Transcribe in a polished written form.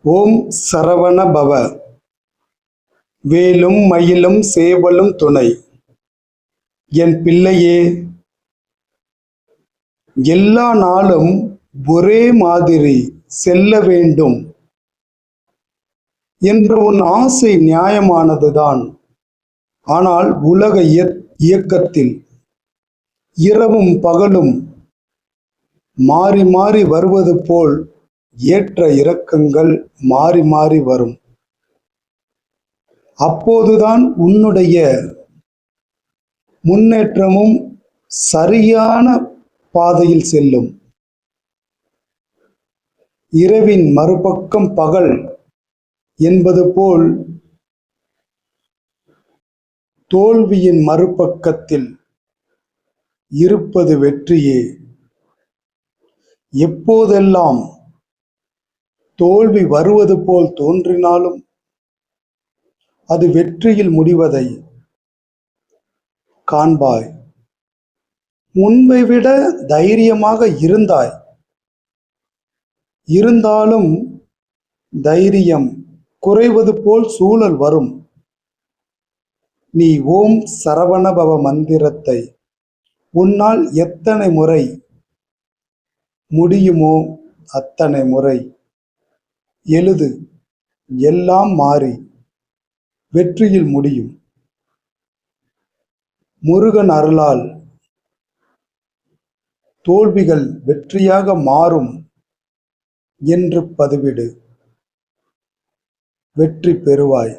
ஓம் சரவண பவ. வேலும் மயிலும் சேவலும் துணை. என் பிள்ளையே, எல்லா நாளும் ஒரே மாதிரி செல்ல வேண்டும் என்ற உன் ஆசை நியாயமானதுதான். ஆனால் உலக இயக்கத்தில் இரவும் பகலும் மாறி மாறி வருவது போல் ஏற்ற இறக்கங்கள் மாறி மாறி வரும். அப்போதுதான் உன்னுடைய முன்னேற்றமும் சரியான பாதையில் செல்லும். இரவின் மறுபக்கம் பகல் என்பது போல் தோல்வியின் மறுபக்கத்தில் இருப்பது வெற்றியே. எப்போதெல்லாம் தோல்வி வருவது போல் தோன்றினாலும் அது வெற்றியில் முடிவதை காண்பாய். முன்பை விட தைரியமாக இருந்தாலும் தைரியம் குறைவது போல் சூழல் வரும். நீ ஓம் சரவணபவ மந்திரத்தை உன்னால் எத்தனை முறை முடியுமோ அத்தனை முறை எழுது. எல்லாம் மாறி வெற்றியில் முடியும். முருகன் அருளால் தோல்விகள் வெற்றியாக மாறும் என்று பதிவிடு. வெற்றி பெறுவாய்.